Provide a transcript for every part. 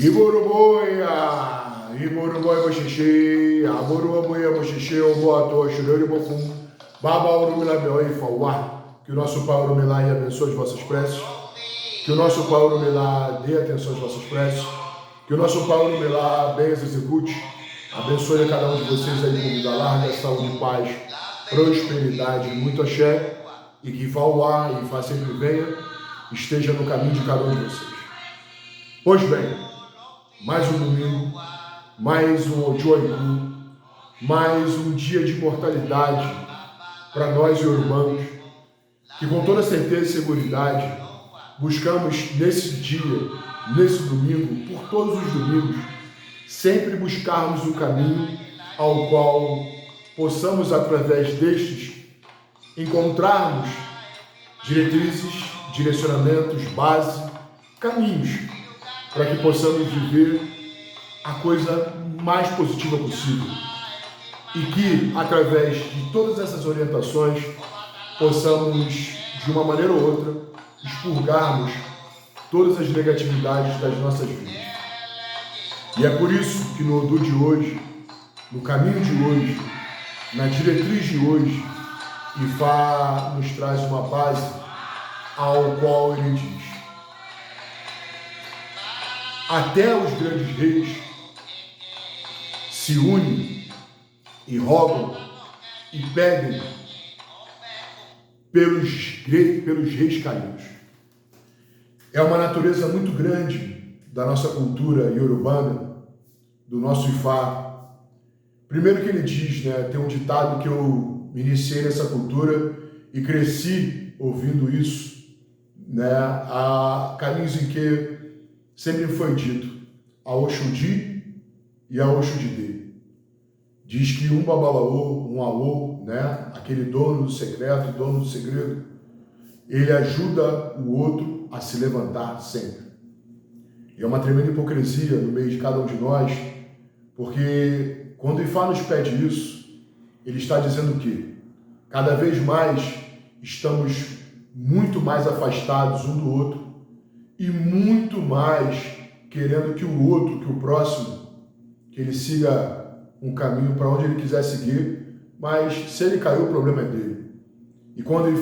Iboroboia, Iboroboia Boxixi, Aboroboia Boxixi, Oboato, Xureu e Bofum, Baba Urumilabel e Fauá. Que o nosso Pai Urumilá abençoe as vossas preces. Que o nosso Pai Urumilá dê atenção às vossas preces. Que o nosso Pai Urumilá bem as execute. Abençoe a cada um de vocês aí com vida larga, saúde, paz, prosperidade, muito axé. E que Fauá e Fá sempre venha, esteja no caminho de cada um de vocês. Pois bem, mais um domingo, mais um Ojoiku, mais um dia de imortalidade para nós urbanos, que com toda certeza e seguridade buscamos nesse dia, nesse domingo, por todos os domingos, sempre buscarmos um caminho ao qual possamos, através destes, encontrarmos diretrizes, direcionamentos, base, caminhos, para que possamos viver a coisa mais positiva possível. E que, através de todas essas orientações, possamos, de uma maneira ou outra, expurgarmos todas as negatividades das nossas vidas. E é por isso que no Odu de hoje, no caminho de hoje, na diretriz de hoje, Ifá nos traz uma base ao qual ele diz: até os grandes reis se unem e rogam e pedem pelos reis caídos. É uma natureza muito grande da nossa cultura iorubana, do nosso Ifá. Primeiro que ele diz, tem um ditado que eu me iniciei nessa cultura e cresci ouvindo isso, há caminhos em que sempre foi dito a Oxudi e a Oxudide. Diz que um babalaô, um aô, aquele dono do secreto, dono do segredo, ele ajuda o outro a se levantar sempre. E é uma tremenda hipocrisia no meio de cada um de nós, porque quando o Ifá nos pede isso, ele está dizendo que cada vez mais estamos muito mais afastados um do outro e muito mais querendo que o outro, que o próximo, que ele siga um caminho para onde ele quiser seguir, mas se ele caiu, o problema é dele. E quando ele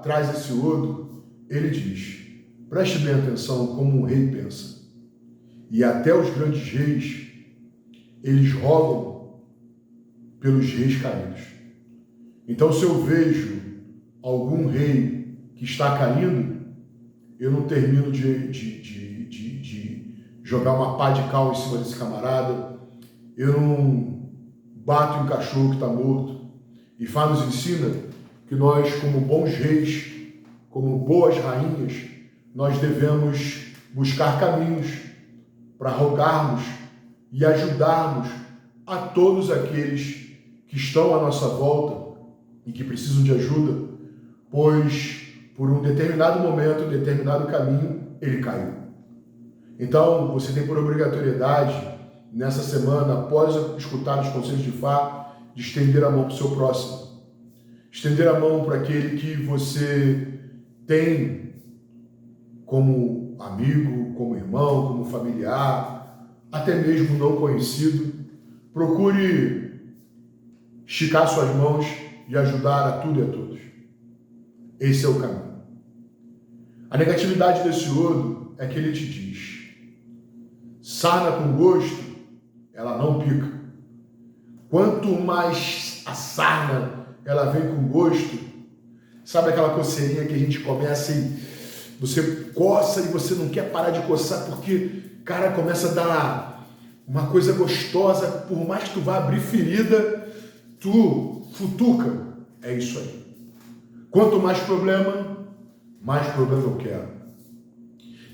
traz esse odo, ele diz: preste bem atenção como um rei pensa. E até os grandes reis, eles rogam pelos reis caídos. Então, se eu vejo algum rei que está caindo, eu não termino de jogar uma pá de cal em cima desse camarada, eu não bato em cachorro que está morto. E Fá nos ensina que nós, como bons reis, como boas rainhas, nós devemos buscar caminhos para rogarmos e ajudarmos a todos aqueles que estão à nossa volta e que precisam de ajuda, pois por um determinado momento, um determinado caminho, ele caiu. Então, você tem por obrigatoriedade, nessa semana, após escutar os conselhos de Fá, de estender a mão para o seu próximo. Estender a mão para aquele que você tem como amigo, como irmão, como familiar, até mesmo não conhecido. Procure esticar suas mãos e ajudar a tudo e a todos. Esse é o caminho. A negatividade desse odo é que ele te diz: sarna com gosto, ela não pica. Quanto mais a sarna ela vem com gosto, sabe aquela coceirinha que a gente começa e você coça e você não quer parar de coçar porque, cara, começa a dar uma coisa gostosa, por mais que tu vá abrir ferida, tu futuca. É isso aí. Quanto mais problema eu quero.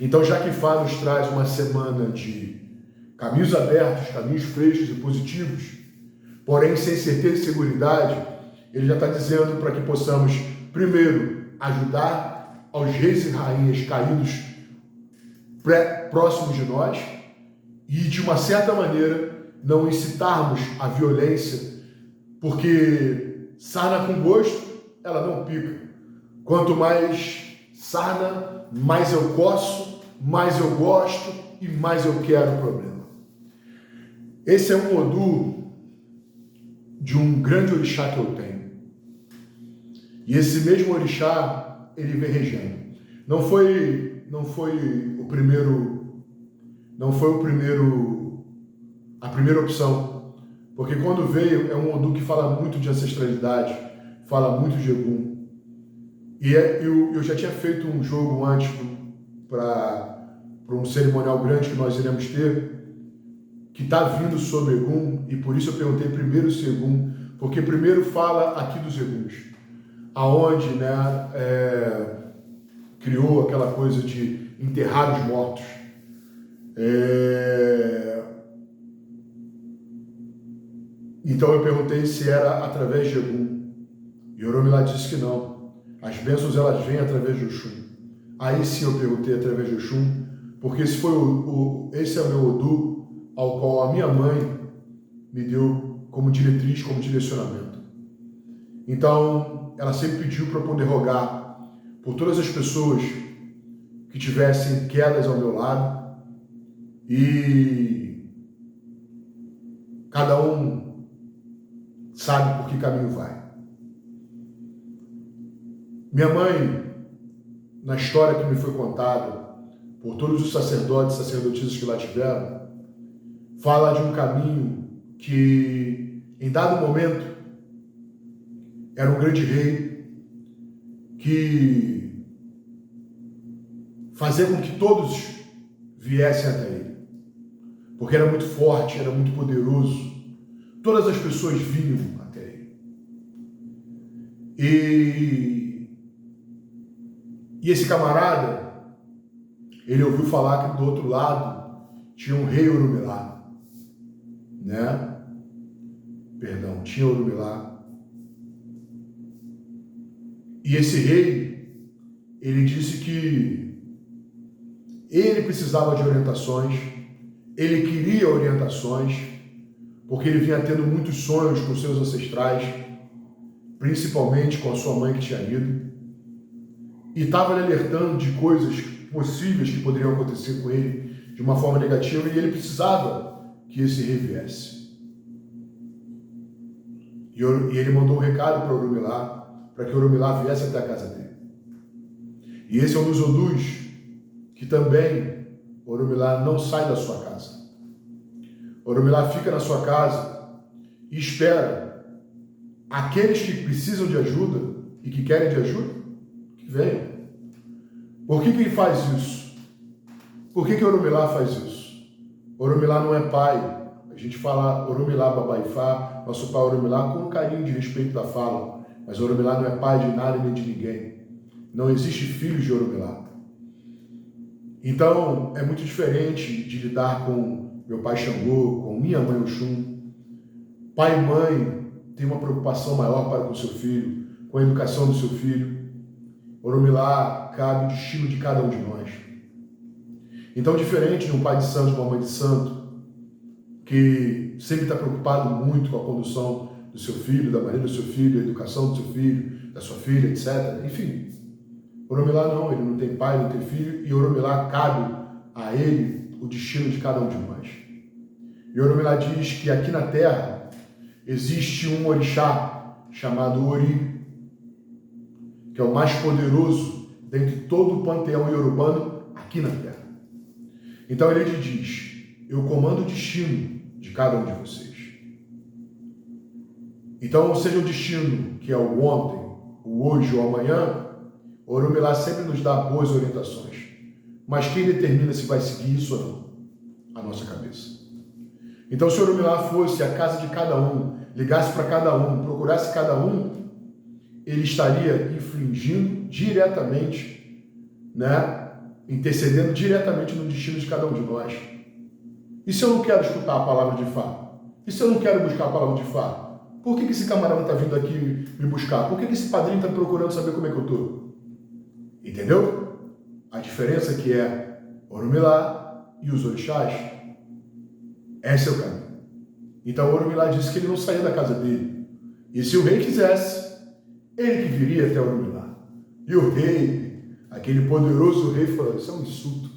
Então, já que Fá nos traz uma semana de caminhos abertos, caminhos frescos e positivos, porém sem certeza e seguridade, ele já está dizendo para que possamos, primeiro, ajudar aos reis e rainhas caídos próximos de nós e, de uma certa maneira, não incitarmos a violência, porque sarna com gosto, ela não pica. Quanto mais sarna, mais eu coço, mais eu gosto, e mais eu quero problema. Esse é um Odu de um grande orixá que eu tenho. E esse mesmo orixá, ele vem regendo. Não foi a primeira opção, porque quando veio é um Odu que fala muito de ancestralidade, fala muito de Egum. E eu já tinha feito um jogo antes para um cerimonial grande que nós iremos ter, que está vindo sobre Egum, e por isso eu perguntei primeiro se Egum, porque primeiro fala aqui dos Eguns, aonde, né, criou aquela coisa de enterrar os mortos. Então eu perguntei se era através de Egum, e Oromilá disse que não. As bênçãos elas vêm através de Oxum. Aí sim eu perguntei através de Oxum, porque esse é o meu Odu ao qual a minha mãe me deu como diretriz, como direcionamento. Então, ela sempre pediu para eu poder rogar por todas as pessoas que tivessem quedas ao meu lado, e cada um sabe por que caminho vai. Minha mãe, na história que me foi contada por todos os sacerdotes e sacerdotisas que lá tiveram, fala de um caminho que, em dado momento, era um grande rei que fazia com que todos viessem até ele, porque era muito forte, era muito poderoso. Todas as pessoas vinham até ele. E esse camarada, ele ouviu falar que do outro lado tinha um rei Oromilá, né? Perdão, tinha Oromilá. E esse rei, ele disse que ele precisava de orientações, ele queria orientações, porque ele vinha tendo muitos sonhos com seus ancestrais, principalmente com a sua mãe que tinha ido, e estava lhe alertando de coisas possíveis que poderiam acontecer com ele de uma forma negativa, e ele precisava que esse rei viesse. E ele mandou um recado para Oromilá, para que Oromilá viesse até a casa dele. E esse é um dos Odus que também Oromilá não sai da sua casa. Oromilá fica na sua casa e espera aqueles que precisam de ajuda e que querem de ajuda, que venham. Por que ele faz isso? Por que Oromilá faz isso? Oromilá não é pai. A gente fala Oromilá Babaifá, nosso pai Oromilá, com um carinho de respeito da fala. Mas Oromilá não é pai de nada nem de ninguém. Não existe filhos de Oromilá. Então, é muito diferente de lidar com meu pai Xangô, com minha mãe Oxum. Pai e mãe têm uma preocupação maior para com seu filho, com a educação do seu filho. Oromilá cabe o destino de cada um de nós. Então, diferente de um pai de santo, de uma mãe de santo, que sempre está preocupado muito com a condução do seu filho, da maneira do seu filho, a educação do seu filho, da sua filha, etc. Enfim, Oromilá não, ele não tem pai, não tem filho, e Oromilá cabe a ele o destino de cada um de nós. E Oromilá diz que aqui na Terra existe um orixá chamado Ori, que é o mais poderoso dentre todo o panteão iorubano aqui na Terra. Então ele diz: eu comando o destino de cada um de vocês. Então, seja o destino que é o ontem, o hoje ou amanhã, Oromilá sempre nos dá boas orientações. Mas quem determina se vai seguir isso ou não? A nossa cabeça. Então, se Oromilá fosse a casa de cada um, ligasse para cada um, procurasse cada um, ele estaria infringindo diretamente, né? Intercedendo diretamente no destino de cada um de nós. E se eu não quero escutar a palavra de Fá? E se eu não quero buscar a palavra de Fá? Por que esse camarada está vindo aqui me buscar? Por que esse padrinho está procurando saber como é que eu estou? Entendeu? A diferença que é Oromilá e os orixás, esse é o caminho. Então Oromilá disse que ele não saía da casa dele. E se o rei quisesse, ele que viria até Oromilá. E o rei, aquele poderoso rei, falou: isso é um insulto.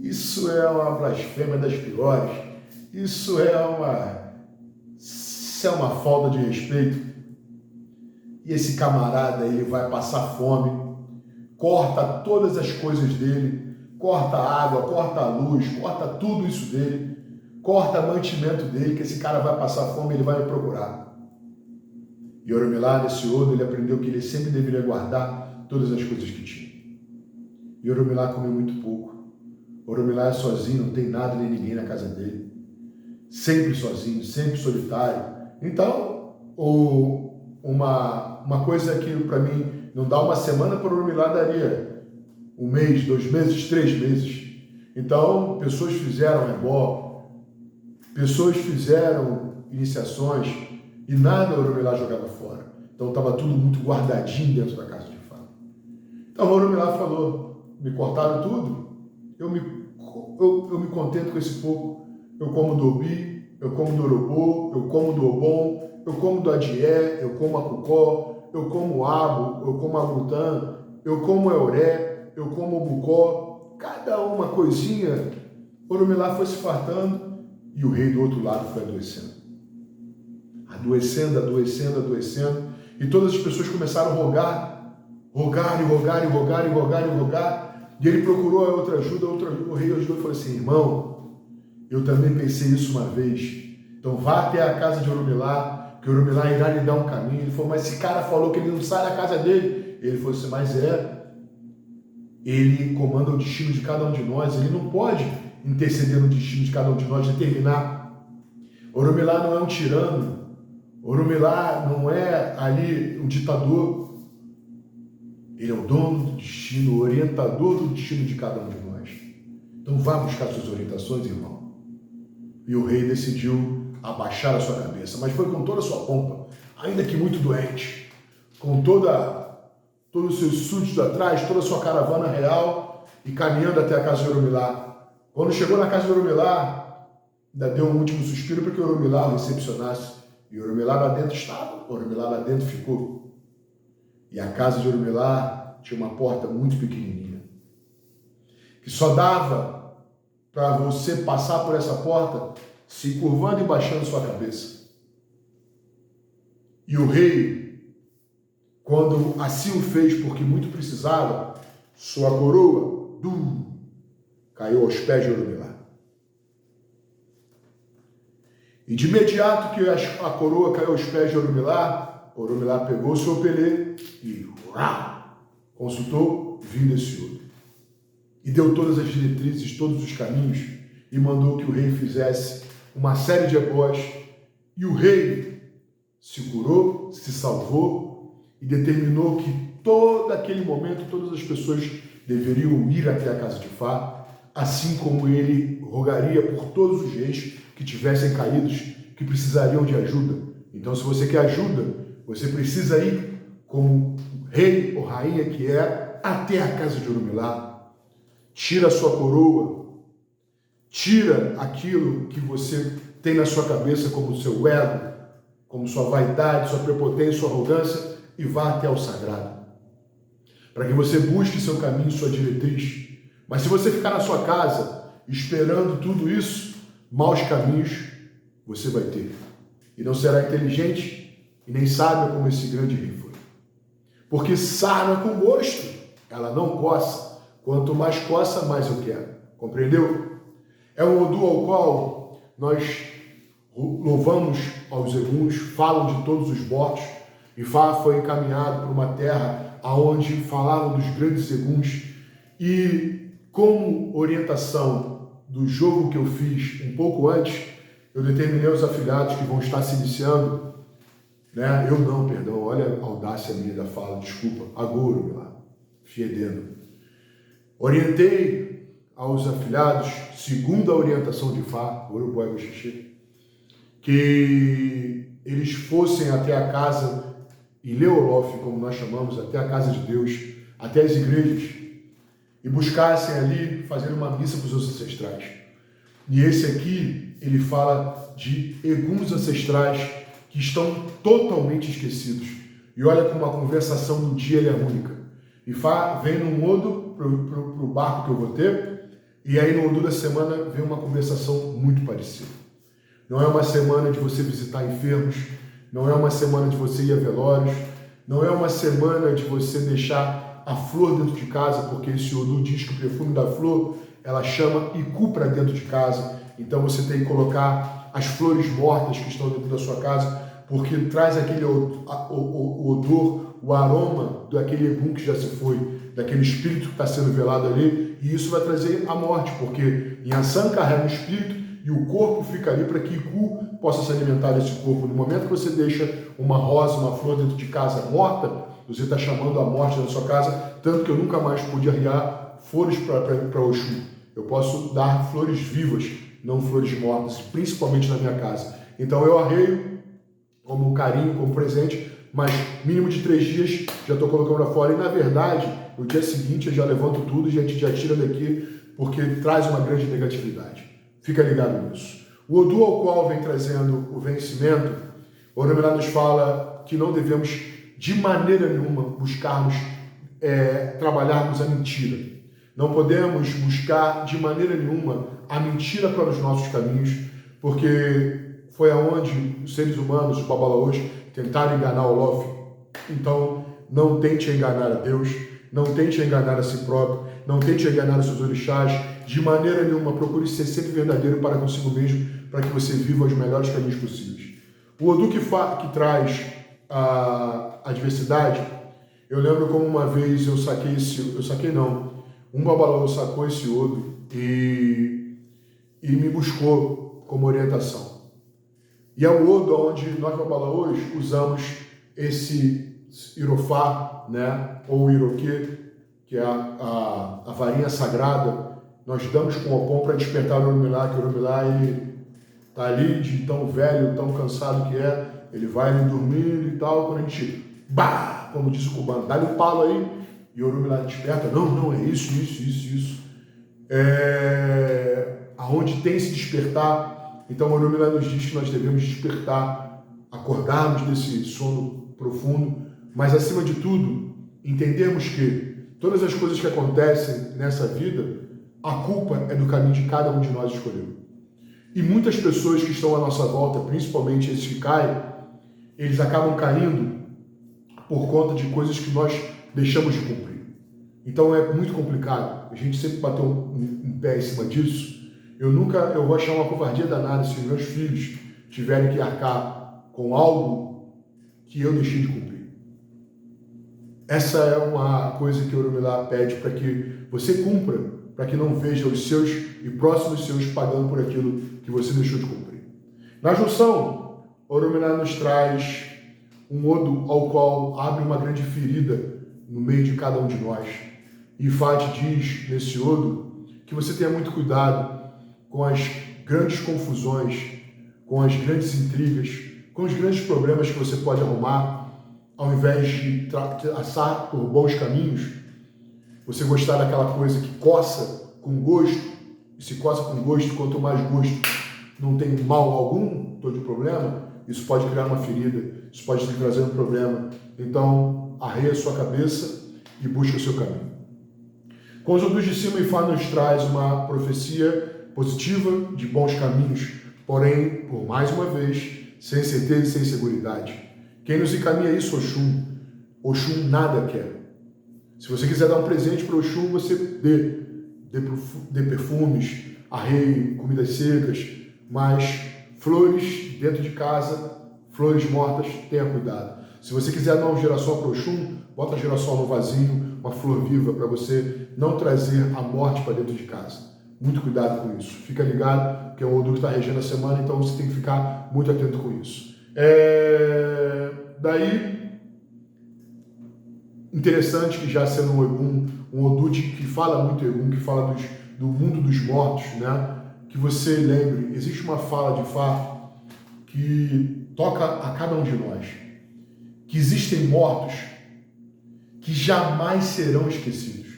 Isso é uma blasfêmia das piores. Isso é uma falta de respeito. E esse camarada, ele vai passar fome, corta todas as coisas dele, corta a água, corta a luz, corta tudo isso dele, corta mantimento dele, que esse cara vai passar fome, ele vai me procurar. E Oromilá, nesse odo, ele aprendeu que ele sempre deveria guardar todas as coisas que tinha. E Oromilá comeu muito pouco. Oromilá é sozinho, não tem nada nem ninguém na casa dele. Sempre sozinho, sempre solitário. Então, uma coisa que para mim não dá uma semana, para Oromilá daria 1 mês, 2 meses, 3 meses. Então, pessoas fizeram ebó, pessoas fizeram iniciações e nada Oromilá jogava fora. Então, estava tudo muito guardadinho dentro da casa de Fá. Então, Oromilá falou, me cortaram tudo, eu me contento com esse pouco. Eu como do Obi, eu como do Orobô, eu como do Obon, eu como do Adié, eu como a Cucó, eu como o Abo, eu como a Brutã, eu como o Euré, eu como o Bucó. Cada uma coisinha, Oromilá foi se fartando e o rei do outro lado foi adoecendo. Adoecendo. E todas as pessoas começaram a rogar. E ele procurou a outra ajuda, o rei ajudou e falou assim, irmão, eu também pensei isso uma vez. Então vá até a casa de Oromilá, que Oromilá irá lhe dar um caminho. Ele falou, mas esse cara falou que ele não sai da casa dele. Ele falou assim, mas ele comanda o destino de cada um de nós, ele não pode interceder no destino de cada um de nós, determinar. Oromilá não é um tirano, Oromilá não é ali um ditador. Ele é o dono do destino, o orientador do destino de cada um de nós. Então vá buscar suas orientações, irmão. E o rei decidiu abaixar a sua cabeça, mas foi com toda a sua pompa, ainda que muito doente, com todos os seus súditos atrás, toda a sua caravana real, e caminhando até a casa de Oromilá. Quando chegou na casa de Oromilá, ainda deu um último suspiro para que Oromilá o recepcionasse. E Oromilá lá dentro estava, Oromilá lá dentro ficou. E a casa de Oromilá tinha uma porta muito pequenininha, que só dava para você passar por essa porta se curvando e baixando sua cabeça. E o rei, quando assim o fez porque muito precisava, sua coroa caiu aos pés de Oromilá. E de imediato que a coroa caiu aos pés de Oromilá, Oromilá pegou o seu pelê e consultou, vindo esse outro. E deu todas as diretrizes, todos os caminhos, e mandou que o rei fizesse uma série de ebós. E o rei se curou, se salvou e determinou que todo aquele momento todas as pessoas deveriam ir até a casa de Fá, assim como ele rogaria por todos os reis que tivessem caídos, que precisariam de ajuda. Então, se você quer ajuda, você precisa ir como rei ou rainha que é até a casa de Oromilá. Tira a sua coroa, tira aquilo que você tem na sua cabeça como seu ego, como sua vaidade, sua prepotência, sua arrogância e vá até o sagrado. Para que você busque seu caminho, sua diretriz. Mas se você ficar na sua casa esperando tudo isso, maus caminhos você vai ter. E não será inteligente e nem sábia como esse grande rei foi. Porque sarna com gosto, ela não coça. Quanto mais coça, mais eu quero. Compreendeu? É um odu ao qual nós louvamos aos eguns, falam de todos os votos, e Fá foi encaminhado para uma terra onde falavam dos grandes eguns, e como orientação do jogo que eu fiz um pouco antes, eu determinei aos afiliados que vão estar se iniciando, né? Eu não, perdão, olha a audácia minha da fala, desculpa, agora, lá, fiedendo. Orientei aos afiliados, segundo a orientação de Fá, Uruguai Xixi, que eles fossem até a casa Ileolof, como nós chamamos, até a casa de Deus, até as igrejas, e buscassem ali fazer uma missa para os ancestrais. E esse aqui, ele fala de eguns ancestrais que estão totalmente esquecidos. E olha como a conversação do dia é única. E vem num modo para o barco que eu vou ter, E aí no Odô da semana vem uma conversação muito parecida. Não é uma semana de você visitar enfermos, não é uma semana de você ir a velórios, não é uma semana de você deixar a flor dentro de casa, porque esse Odô diz que o perfume da flor, ela chama Iku para dentro de casa. Então você tem que colocar as flores mortas que estão dentro da sua casa, porque traz aquele odor, o aroma daquele Egum que já se foi, daquele espírito que está sendo velado ali, e isso vai trazer a morte, porque Yansan carrega o espírito e o corpo fica ali para que Iku possa se alimentar desse corpo. No momento que você deixa uma rosa, uma flor dentro de casa morta, você está chamando a morte na sua casa, tanto que eu nunca mais pude arriar flores para Oxum. Eu posso dar flores vivas, não flores mortas, principalmente na minha casa. Então eu arreio como um carinho, como presente, mas mínimo de 3 dias já estou colocando para fora. E na verdade, no dia seguinte eu já levanto tudo e a gente já tira daqui, porque traz uma grande negatividade. Fica ligado nisso. O Odô ao qual vem trazendo o vencimento, o Oromilá nos fala que não devemos de maneira nenhuma buscarmos, trabalharmos a mentira. Não podemos buscar de maneira nenhuma a mentira para os nossos caminhos, porque foi aonde os seres humanos, os babalaôs, tentaram enganar o Olof. Então, não tente enganar a Deus, não tente enganar a si próprio, não tente enganar os seus orixás, de maneira nenhuma. Procure ser sempre verdadeiro para consigo mesmo, para que você viva os melhores caminhos possíveis. O Odô que traz a adversidade, eu lembro como uma vez um babalaô sacou esse Odô e me buscou como orientação. E é o Odô onde nós babalaôs usamos esse irofá, né, ou iroquê, que é a varinha sagrada. Nós damos com o Opom para despertar o Oromilá, que o Oromilá está ali de tão velho, tão cansado que é, ele vai ali dormindo e tal, quando a gente, como diz o cubano, dá-lhe um palo aí, e o Oromilá desperta, não, é isso. Aonde tem esse despertar, então o Oromilá nos diz que nós devemos despertar, acordarmos desse sono profundo, mas acima de tudo, entendermos que todas as coisas que acontecem nessa vida, a culpa é do caminho de cada um de nós escolheu. E muitas pessoas que estão à nossa volta, principalmente esses que caem, eles acabam caindo por conta de coisas que nós deixamos de cumprir. Então é muito complicado. A gente sempre bateu um pé em cima disso. Eu vou achar uma covardia danada se meus filhos tiverem que arcar com algo que eu deixei de cumprir. Essa é uma coisa que o Oromilá pede para que você cumpra, para que não veja os seus e próximos seus pagando por aquilo que você deixou de cumprir. Na junção, o Oromilá nos traz um Odô ao qual abre uma grande ferida no meio de cada um de nós. E Fati diz nesse Odô que você tenha muito cuidado com as grandes confusões, com as grandes intrigas, com os grandes problemas que você pode arrumar, ao invés de traçar por bons caminhos. Você gostar daquela coisa que coça com gosto, e se coça com gosto, quanto mais gosto, não tem mal algum, todo problema, isso pode criar uma ferida, isso pode te trazer um problema. Então, arreia a sua cabeça e busca o seu caminho. Com os Odôs de cima, Ifá nos traz uma profecia positiva de bons caminhos, porém, por mais uma vez, sem certeza e sem seguridade. Quem nos encaminha é isso, Oxum. Oxum nada quer. Se você quiser dar um presente para Oxum, você dê perfumes, arreie comidas secas, mas flores dentro de casa, flores mortas, tenha cuidado. Se você quiser dar um girassol para Oxum, bota girassol no vasinho, uma flor viva, para você não trazer a morte para dentro de casa. Muito cuidado com isso. Fica ligado, que é o Odô que está regendo a semana, então você tem que ficar muito atento com isso. Daí, interessante que já sendo um Egum, um Odô que fala muito Egum, que fala do mundo dos mortos, né? Que você lembre, existe uma fala de Fá que toca a cada um de nós, que existem mortos que jamais serão esquecidos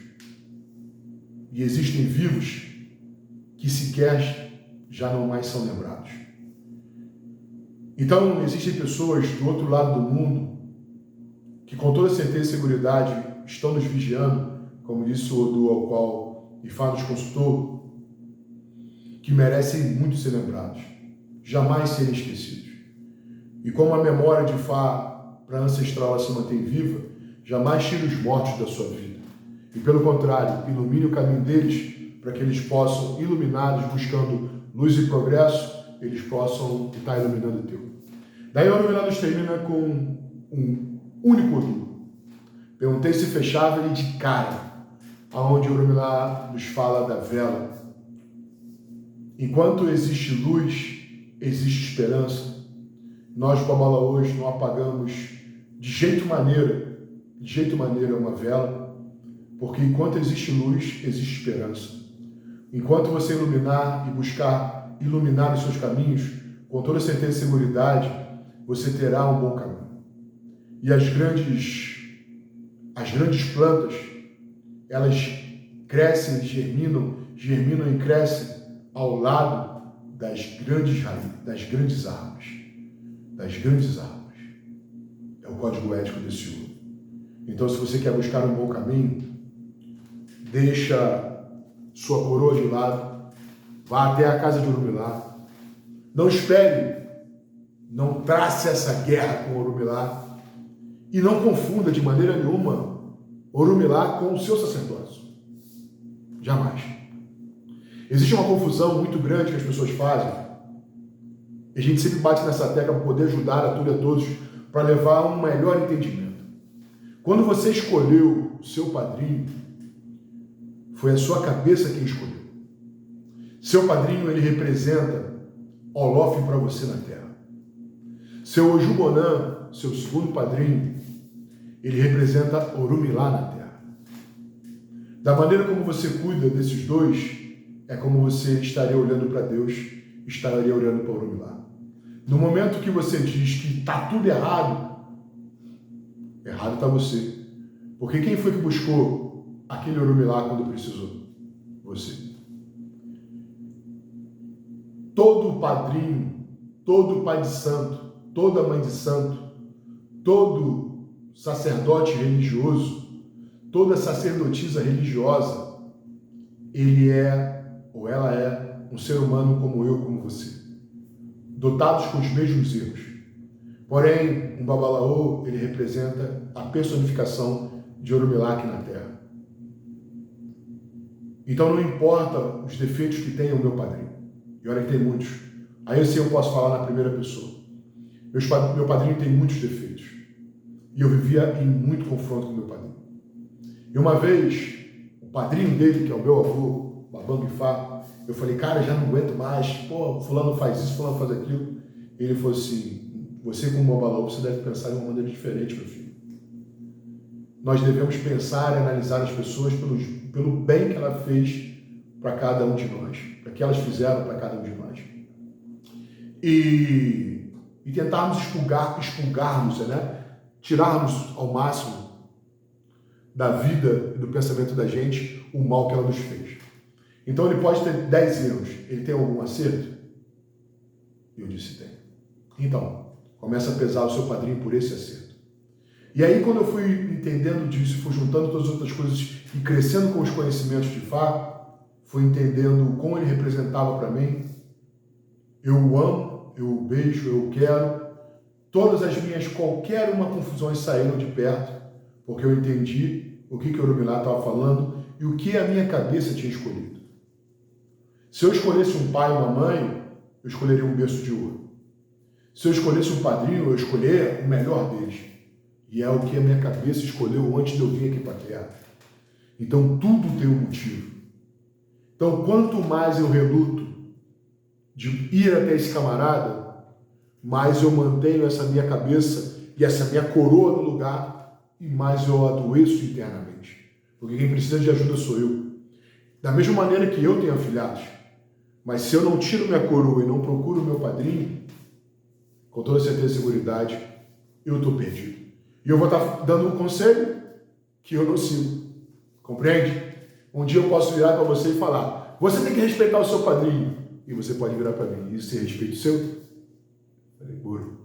e existem vivos que sequer já não mais são lembrados. Então, existem pessoas do outro lado do mundo que com toda certeza e seguridade estão nos vigiando, como disse o Odô ao qual Ifá nos consultou, que merecem muito ser lembrados, jamais serem esquecidos. E como a memória de Fá para ancestral ela se mantém viva, jamais tire os mortos da sua vida. E pelo contrário, ilumine o caminho deles para que eles possam, iluminados, buscando luz e progresso, eles possam estar iluminando o teu. Daí o Orumilá nos termina com um único Odu. Perguntei se fechava ele de cara, aonde o Orumilá nos fala da vela. Enquanto existe luz, existe esperança. Nós, babalaôs, não apagamos de jeito maneira uma vela, porque enquanto existe luz, existe esperança. Enquanto você iluminar e buscar iluminar os seus caminhos, com toda certeza e seguridade, você terá um bom caminho. E as grandes plantas, elas crescem, germinam e crescem ao lado das grandes árvores. É o código ético desse ouro. Então, se você quer buscar um bom caminho, deixa sua coroa de lado, vá até a casa de Orumilá. Não espere, não trace essa guerra com Orumilá e não confunda de maneira nenhuma Orumilá com o seu sacerdócio. Jamais. Existe uma confusão muito grande que as pessoas fazem. E a gente sempre bate nessa tecla para poder ajudar a tudo e a todos para levar a um melhor entendimento. Quando você escolheu o seu padrinho, foi a sua cabeça quem escolheu. Seu padrinho, ele representa Olófin para você na Terra. Seu Ojubonã, seu segundo padrinho, ele representa Orumilá na Terra. Da maneira como você cuida desses dois, é como você estaria olhando para Deus, estaria olhando para Orumilá. No momento que você diz que está tudo errado, errado está você. Porque quem foi que buscou aquele Orumilá quando precisou? Você. Todo padrinho, todo pai de santo, toda mãe de santo, todo sacerdote religioso, toda sacerdotisa religiosa, ele é ou ela é um ser humano como eu, como você, dotados com os mesmos erros. Porém, um babalaô, ele representa a personificação de Orumilá aqui na Terra. Então não importa os defeitos que tenha o meu padrinho, e olha que tem muitos, aí assim eu posso falar na primeira pessoa. Meu padrinho tem muitos defeitos, e eu vivia em muito confronto com meu padrinho. E uma vez, o padrinho dele, que é o meu avô, Babang Fá, eu falei, cara, já não aguento mais, pô, fulano faz isso, fulano faz aquilo. Ele falou assim, você como babalaô, você deve pensar de uma maneira diferente, meu filho. Nós devemos pensar e analisar as pessoas pelo bem que ela fez para cada um de nós, para que elas fizeram para cada um de nós. E tentarmos expurgarmos, né? Tirarmos ao máximo da vida e do pensamento da gente o mal que ela nos fez. Então ele pode ter 10 erros. Ele tem algum acerto? Eu disse tem. Então, começa a pesar o seu padrinho por esse acerto. E aí quando eu fui entendendo disso, fui juntando todas as outras coisas e crescendo com os conhecimentos de Fá, fui entendendo como ele representava para mim. Eu o amo, eu o beijo, eu o quero. Todas as minhas, qualquer uma confusões saíram de perto, porque eu entendi o que Orumilá estava falando e o que a minha cabeça tinha escolhido. Se eu escolhesse um pai e uma mãe, eu escolheria um berço de ouro. Se eu escolhesse um padrinho, eu escolheria o melhor deles. E é o que a minha cabeça escolheu antes de eu vir aqui para a Terra. Então, tudo tem um motivo. Então, quanto mais eu reluto de ir até esse camarada, mais eu mantenho essa minha cabeça e essa minha coroa no lugar e mais eu adoeço internamente. Porque quem precisa de ajuda sou eu. Da mesma maneira que eu tenho afilhados. Mas se eu não tiro minha coroa e não procuro o meu padrinho, com toda certeza e seguridade, eu estou perdido. E eu vou estar dando um conselho que eu não sigo. Compreende? Um dia eu posso virar para você e falar, você tem que respeitar o seu padrinho. E você pode virar para mim, isso é respeito seu? Falei, burro.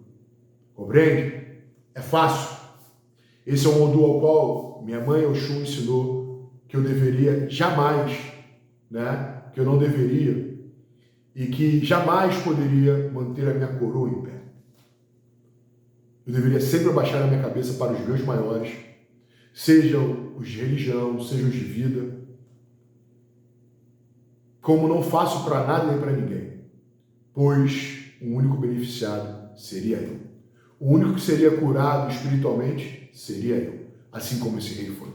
Compreende? É fácil. Esse é um Odu ao qual minha mãe Oxum ensinou que eu deveria jamais, né? Que eu não deveria e que jamais poderia manter a minha coroa em pé. Eu deveria sempre abaixar a minha cabeça para os meus maiores, sejam os de religião, sejam os de vida, como não faço para nada nem para ninguém, pois o único beneficiado seria eu. O único que seria curado espiritualmente seria eu, assim como esse rei foi.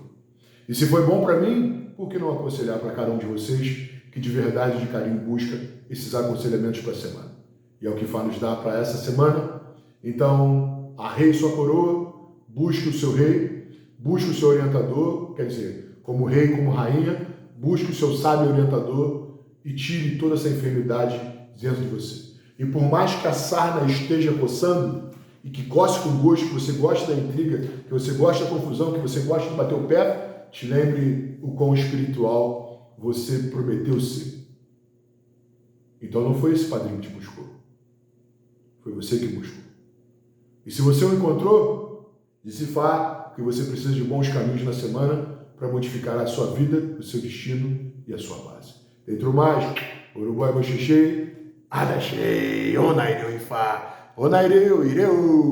E se foi bom para mim, por que não aconselhar para cada um de vocês que de verdade e de carinho busca esses aconselhamentos para a semana? E é o que Fá nos dá para essa semana. Então, arreie sua coroa, busque o seu rei, busque o seu orientador, quer dizer, como rei, como rainha, busque o seu sábio orientador e tire toda essa enfermidade dentro de você. E por mais que a sarna esteja coçando, e que goste com gosto, que você goste da intriga, que você goste da confusão, que você goste de bater o pé, te lembre o quão espiritual você prometeu ser. Então não foi esse padrinho que te buscou. Foi você que buscou. E se você o encontrou, disse Fá que você precisa de bons caminhos na semana para modificar a sua vida, o seu destino e a sua base. Dentro mais, Uruguai Boxixê, Adachei, Onaireu Ifá, Onaireu, Ireu.